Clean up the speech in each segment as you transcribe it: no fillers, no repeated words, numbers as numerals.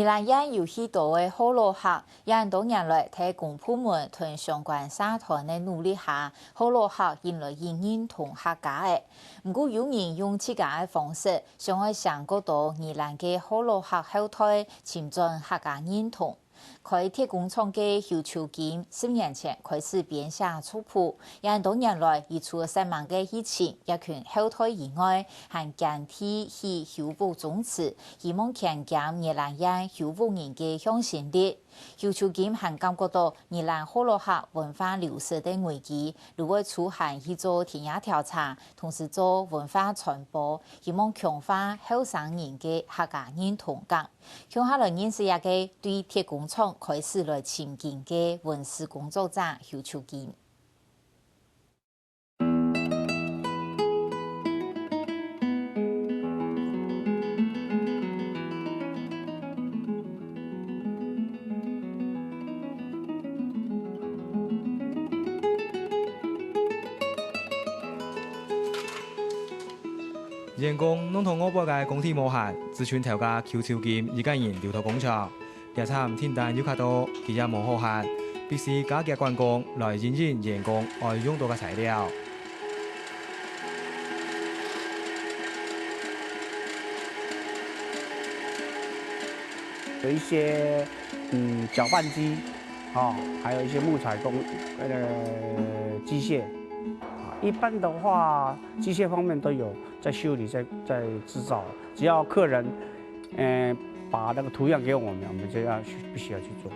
兰也有许多的好老客，也多年来在公部门同相关社团的努力下，好老客引来认同客家的。不过有人用自家的方式，想要向各度宜兰嘅好老客后退，侵占客家认同。开铁工厂嘅邱秋金10年前开始编写族谱，也多年来以除了10万嘅疫情，一群后退以外，还坚持去修补宗祠，希望强减宜兰人修补人嘅向心力。邱秋金还感觉到宜兰好老客文化流失的危机，如果出函去做田野调查，同时做文化传播，希望强化后生人嘅客家认同感。向下来认识一个对铁工厂开始来前进嘅文史工作者邱秋金。员工弄同500个工体无限，自存调价邱秋金一个人留到工厂，调查订单又较多，佢也无好限，必须加价关工来引进员工爱用到嘅材料。有一些搅拌机，还有一些木材机械。一般的话，机械方面都有在修理，在制造。只要客人，把那个图样给我们，我们就必须要去做。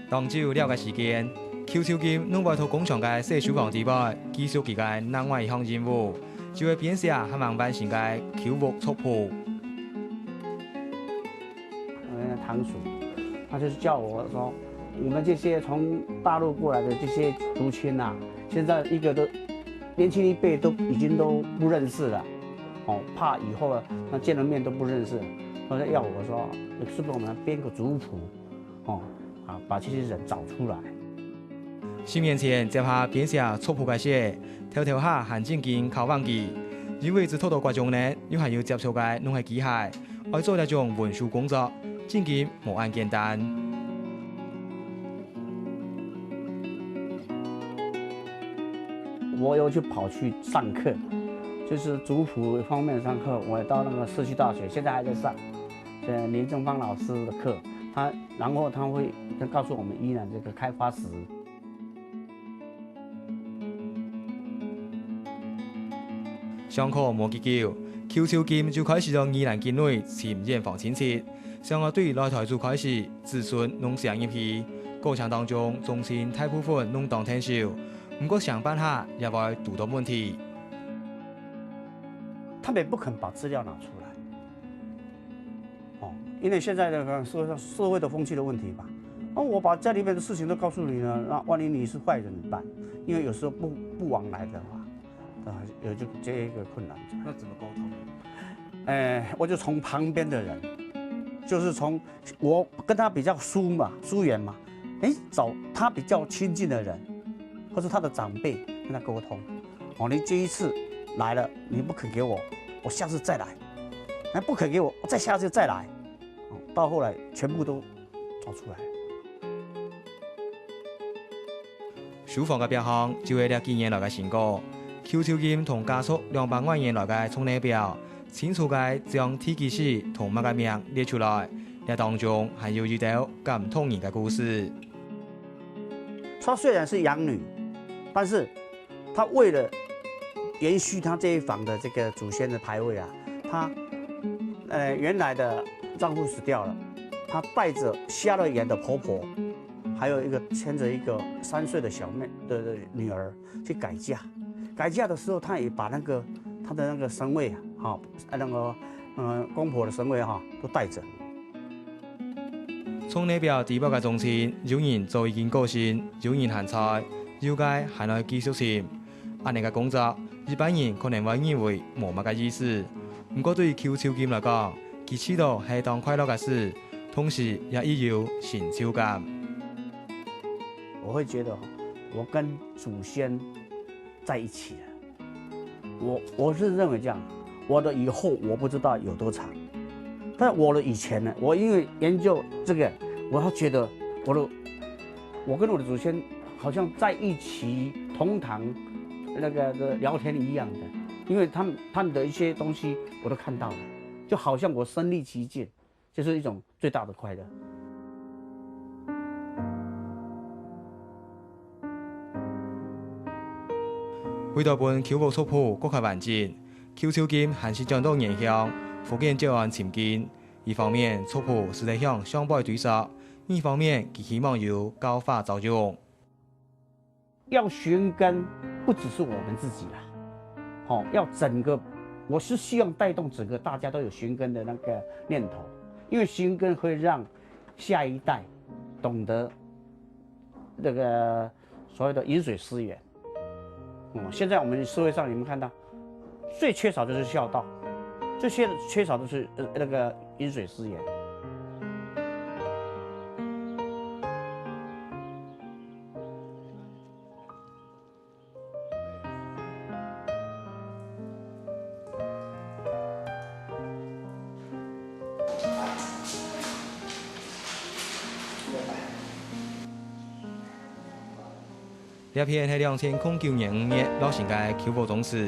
当久了解时间，邱秋金弄外头工厂嘅细手房之外，继续佢嘅另外一项任务，就係编寫黑盲版型嘅口木族譜。堂主，他就是叫我说。我们这些从大陆过来的这些族亲呐，现在一个都年轻一辈都已经都不认识了，怕以后那见了面都不认识。他说要我说，是不是我们编个族谱，把这些人找出来。10年前接下编寫族譜嘅寫，條下行正經靠忘記，因為只拖到嗰種呢，又係要接觸嘅弄係機械，愛做一種文書工作，正經無咁簡單。我又跑去上课，就是族谱方面上课。我也到那个社区大学，现在还在上，林正芳老师的课。然后他会告诉我们宜兰这个开发史。上課冇幾久，邱秋金就開始咗宜蘭境內潛遠房親戚，上個對來台族開始子孫弄上一批，過程當中中心大部分弄當天數。不過想辦下也會遇到問題。他们也不肯把资料拿出来，因为现在的社会的风气的问题吧。我把家里面的事情都告诉你了，那万一你是坏人怎么办？因为有时候不往来的话，有就这一个困难。那怎么沟通？我就从旁边的人，就是从我跟他比较疏远嘛，找他比较亲近的人。或是他的长辈跟他沟通，你这一次来了，你不肯给我，我下次再来，不肯给我，我再下次再来，到后来全部都找出来。書房嘅表項就係呢幾年來嘅成果。邱秋金同家屬200萬元來嘅充電表，清楚嘅將地基史同乜嘅名列出來，呢當中還有遇到感動人嘅故事。她雖然是養女。但是，他为了延续他这一房的这个祖先的牌位啊，他原来的丈夫死掉了，他带着瞎了眼的婆婆，还有牵着一个3岁的小妹的女儿去改嫁。改嫁的时候，他也把他的那个神位公婆的神位都带着。從呢表地表嘅中心，有人做已經過身，有人還在。要解還來繼續潛，安尼嘅工作，一般人可能會認為冇乜嘅意思。不過對邱秋金嚟講，佢知道係當快樂嘅事，同時也有成就感。我會覺得，我跟祖先在一起了。我是認為這樣，我的以後我不知道有多長，但我的以前呢，我因为研究这个，我要觉得我跟我的祖先好像在一起同堂那个的聊天一样的，因为他们的一些东西我都看到了，就好像我身临其境，就是一种最大的快乐。为了本球幕族谱更加完整，邱超金还是将到沿向福建教案前进。一方面，族谱是在向上辈对杀；一方面，佢希望有教化造就。要寻根，不只是我们自己啦，要整个，我是希望带动整个大家都有寻根的那个念头，因为寻根会让下一代懂得那个所谓的饮水思源。现在我们社会上，你们看到最缺少就是孝道，最缺少的是那个饮水思源。这片係2009年5月落成嘅球幕宗祠，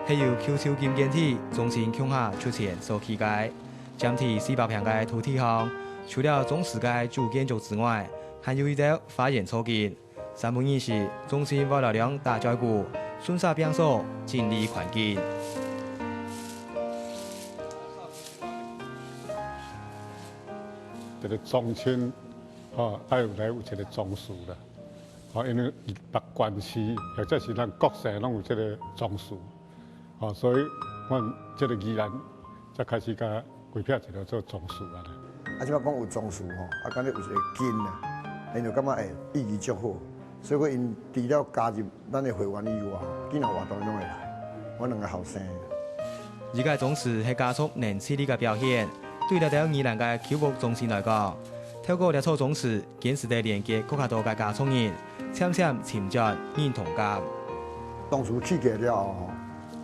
係由邱超金建體中心強下出錢所起嘅。佔地400平嘅土地上，除了宗祠嘅主建築之外，還有一條花園草徑。3分意是中心為了讓大家顧順沙邊所建立環境。這個宗親，要來有這個宗祠啦。因為別縣市或者是咱國城攏有這個宗祠，所以阮這個宜蘭才開始甲規劃一個做宗祠啊。即擺講有宗祠感覺有一個根啊，因就感覺意義足好，所以我因除了加入咱的會員以外，囡仔活動攏會來，我兩個後生。而家宗祠係加速年輕力嘅表現，對了到宜蘭嘅球幕中心來講，透過列錯宗祠，堅實地連結更加多嘅家聰人。漸漸尋找認同感。宗祠起價了後，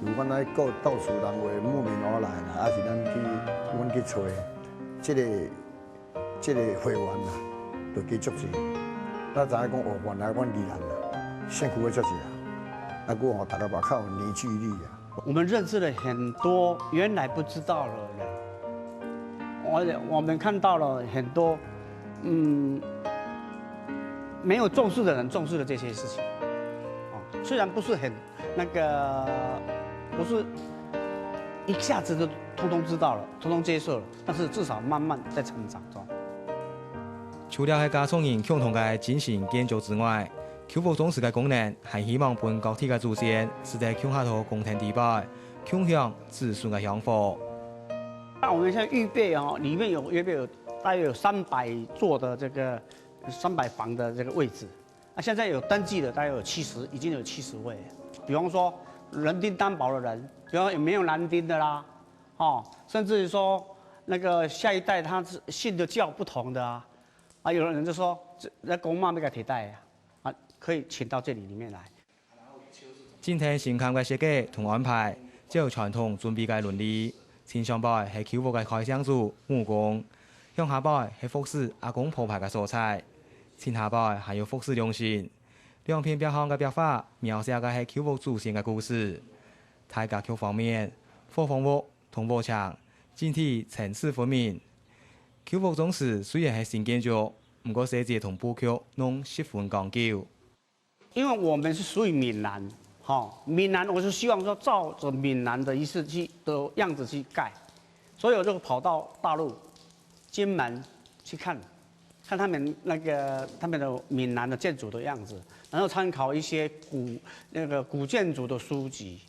如果咱個到處人會慕名而來啦，還是阮去找這個會員啦，就幾足錢。咱知影講原來阮宜蘭啦，辛苦的足濟啊，啊，佫吼大家把靠凝聚力啊。我們認識了很多原來不知道的人，我們看到了很多，沒有重視的人重視了這些事情，雖然不是很那個，不是一下子就通通知道了，通通接受了，但是至少慢慢在成長中。除了係家聰人共同嘅精神建築之外，球幕宗祠嘅功能係希望本各體嘅祖先是在鄉下頭共同地拜，共享子孫嘅香火。那我們現在預備裡面有大約有300座的這個。300房的這個位置，現在有登記的大概有70，已經有70位。比方說人丁擔保的人，比方有沒有男丁的啦，甚至於說那個下一代他信的教不同的啊，有的人就說那公媽沒給替代啊，可以請到這裡面來。今天新刊嘅設計同安排，照傳統準備嘅倫理，前上輩係球幕嘅開箱組木工，向下輩係服侍阿公鋪排嘅素材。前下輩還有服侍良心，兩片壁行嘅壁畫描寫嘅係球幕祖先嘅故事。大格局方面，火房屋同幕牆整體層次分明。球幕宗祠雖然係新建築，不過設計同布局攏十分講究。因為我們是屬於閩南，閩南我是希望說照着閩南的儀式去的樣子去蓋，所以我就跑到大陸金門去看他們他們的閩南的建築的樣子，然後參考一些古建築的書籍，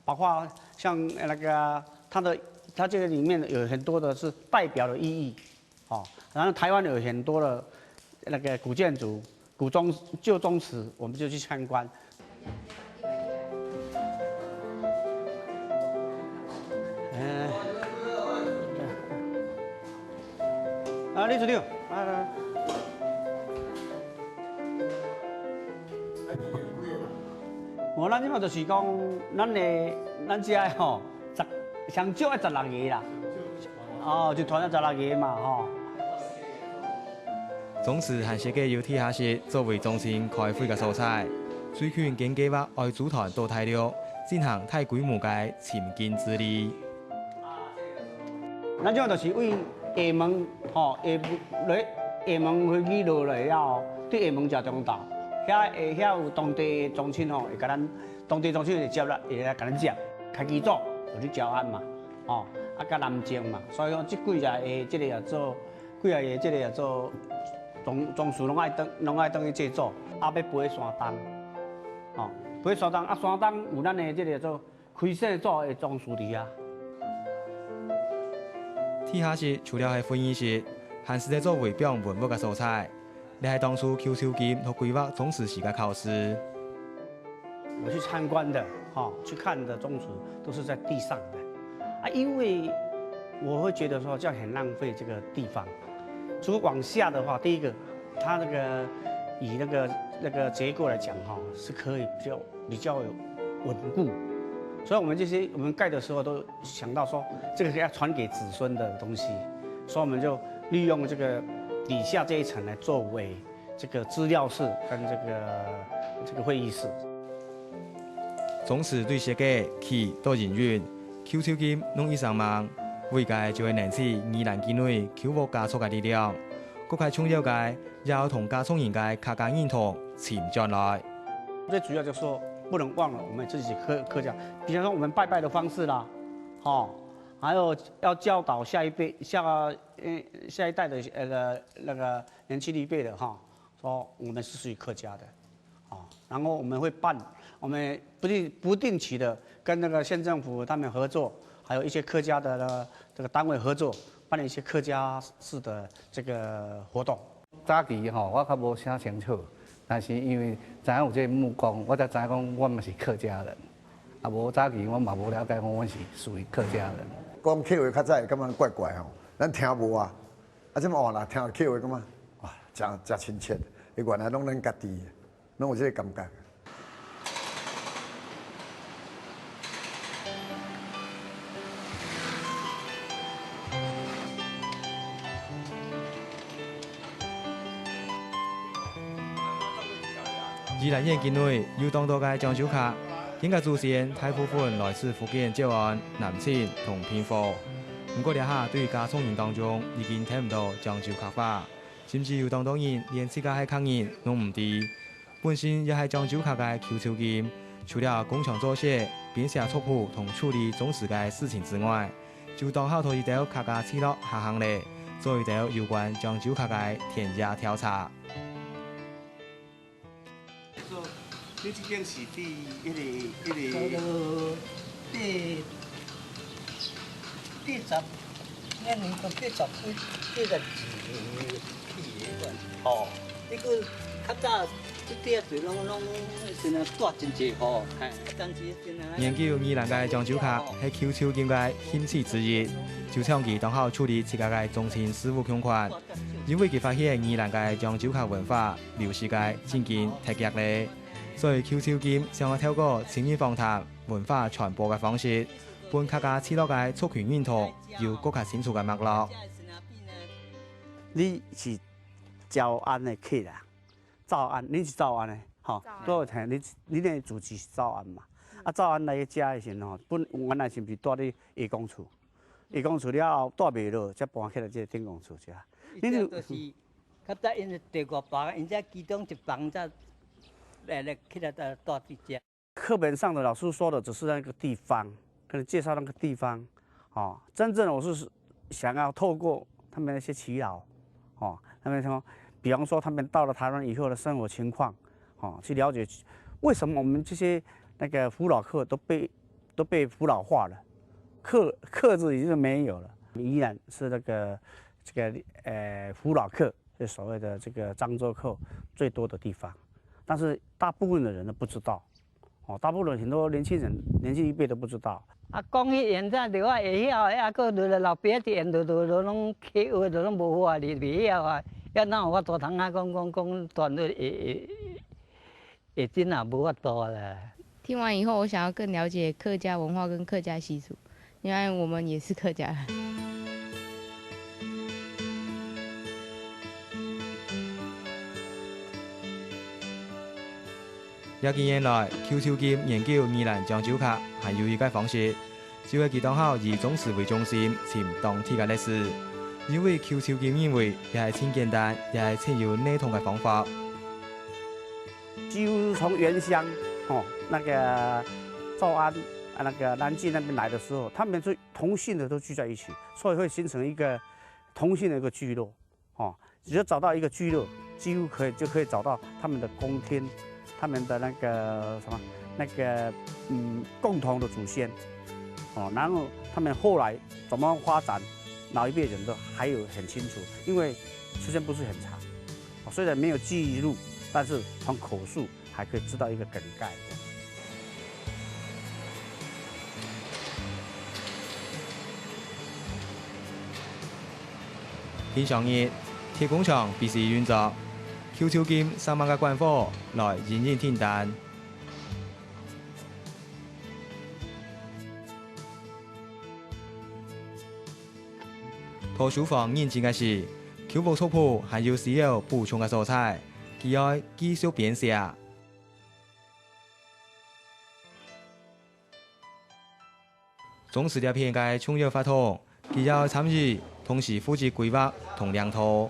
包括像它這個裡面有很多的是代表的意義，然後台灣有很多的那個古建築、舊宗祠，我們就去參觀。李主任。咱即馬就是講，咱這個吼，上少要16個啦，哦，就团了16个嘛，吼。总是和设计由地下室作为中心开会嘅所在，水权经计划爱组团到大陆进行大规模嘅僭建治理。咱种就是为厦门，吼，厦门飞机落来了，对厦门交通道，遐有当地中心吼，会甲咱当地中心会接啦，会来甲咱接，开机组有去招安嘛，吼，啊甲南靖嘛，所以讲这几下个这个也做，几下个这个也做。总事拢爱等去制作，啊要飞山东，吼，飞山东啊，山东有咱的这个做开线组的总事伫啊。地下室除了系会议室，还是在作为表扬文物嘅所在。你系当初邱秋金和规划总实习嘅考试。我去参观的，去看的宗祠都是在地上的，啊，因为我会觉得说这样很浪费这个地方。如果往下的话，第一个，它以那个结构来讲是可以比较有稳固，所以我们盖的时候都想到说这个要传给子孙的东西，所以我们就利用这个底下这一层来作为这个资料室跟这个会议室。总是对设计、起到人员、邱秋金拢以上忙。未来就会燃起宜兰境内球务加速嘅力量，各界重要界也要同加创人界客家认同前进来。最主要就是说，不能忘了我们自己客家，比方说我们拜拜的方式啦，还有要教导下一代的那个年轻一辈的说我们是属于客家的，然后我们会我们不定期的跟那个县政府他们合作。还有一些客家的这个单位合作，办理一些客家式的这个活动。早期我较无啥清楚，但是因为知影有这木工，我才知影讲我嘛是客家人。啊，无早期我嘛无了解讲我是属于客家人。讲客话较早感觉怪怪咱听无啊，即嘛换啦听客话感觉哇，真亲切，伊原来拢咱家己，拢有这个感觉。宜兰县境内有当多嘅漳州客，应该祖先大部分来自福建蕉岸、南清同偏福。不过这下对加创人当中已經睇唔到漳州客話，甚至有當多人連自家係客人都唔知。本身也係漳州客嘅邱秋金，除了工廠做事、編寫族譜同處理總事嘅事情之外，就當好多一道客家記錄下行列，做一道有關漳州客嘅田野調查。你这件是第第10，那年到第10几、第12年哦，这个较早这点水拢现在大真济吼，但是现在研究宜兰嘅漳州客係邱秋金嘅興趣之一，就像佢當好處理自家嘅中心事務共款，因為佢發現宜蘭嘅漳州客文化流失嘅漸漸脱節咧。所以邱秋金想要透過青年訪談、文化傳播嘅方式，幫客家黐落嘅族群認同有更加清楚嘅脈絡。你是招安的客啦，招安，你是招安的，都有聽你的主持是招安嘛？啊，招安來遮的時候，原來是不是住伫下公厝？下公厝了後住袂落，才搬起來這個頂公厝遮。你就是較早因第5房，因遮其中一房才。来起来到这家。课本上的老师说的只是那个地方，可能介绍那个地方，真正我是想要透过他们那些耆老，他们说，比方说他们到了台湾以后的生活情况，去了解为什么我们这些那个扶老客都被扶老化了，客字已经没有了，依然是这个扶老客，就所谓的这个漳州客最多的地方。但是大部分的人都不知道，大部分很多年轻一辈都不知道。啊，讲起现在的话会晓的，啊，个老爸子现都拢起话都拢无法哩，袂晓啊。要哪有法度通啊讲团队会真啊无法度啦。听完以后，我想要更了解客家文化跟客家习俗，因为我们也是客家人。几年来，QQ金研究宜兰漳州卡还有一个方式，就係佢當好以宗祠為中心尋當地嘅歷史。因為 QQ 金認為也係很簡單，也係很有內統嘅方法。几乎从原乡那个诏安那个南靖那边来的时候，他们就同姓的都聚在一起，所以会形成一个同姓的一个聚落。只要找到一个聚落，几乎就可以找到他们的宫天，他们的那个什么那个共同的祖先。然后他们后来怎么发展，老一辈人都还有很清楚，因为时间不是很长，虽然没有记录，但是从口述还可以知道一个梗概。平常日，鐵工場必須運作，QQ 金3萬個關火來隱隱天彈。圖書房認證嘅是，Q 部族譜還有需要補充嘅素材，佢要繼續編寫。宗祠條片嘅重要法統，佢要參與，同時負責規劃同量圖。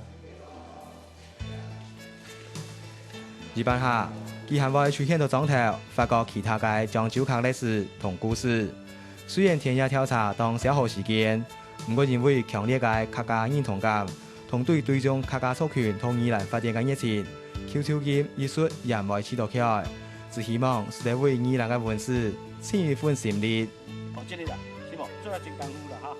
一般下，佢還會出現到狀頭，發覺其他嘅漳州卡歷史同故事。雖然田野調查當消耗時間。不過因為強烈嘅客家認同感，同對對象客家族群同宜蘭發展嘅熱情 ，QQ 金藝術也唔會持續起來，只希望是嚟為宜蘭嘅文史盡一份心力。這裡啦，是無？做得真功夫啦哈。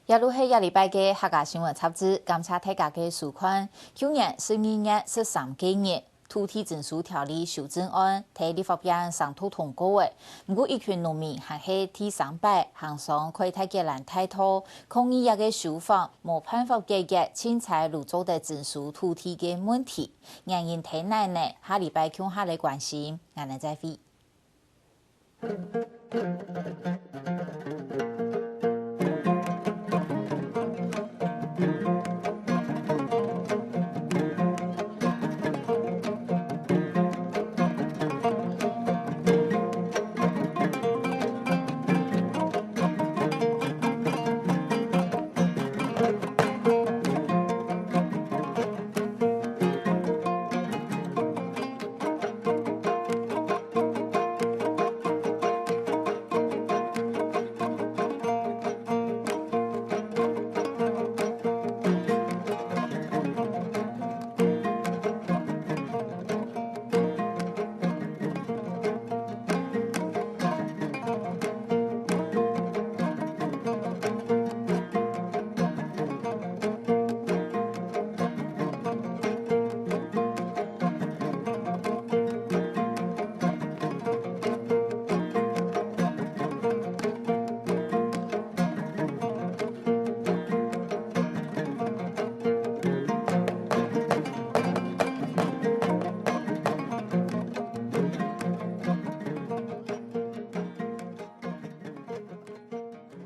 一路係一禮拜嘅客家新聞雜誌，感謝大家嘅收看。去年12月13日。土地徵收條例修正案喺立法院上討通過嘅，不過一群農民還係第3擺行上開泰吉蘭大道抗議一個修法冇辦法解決凊彩路做的徵收土地嘅問題，讓人睇奶奶下禮拜向下嚟關心，我哋再會。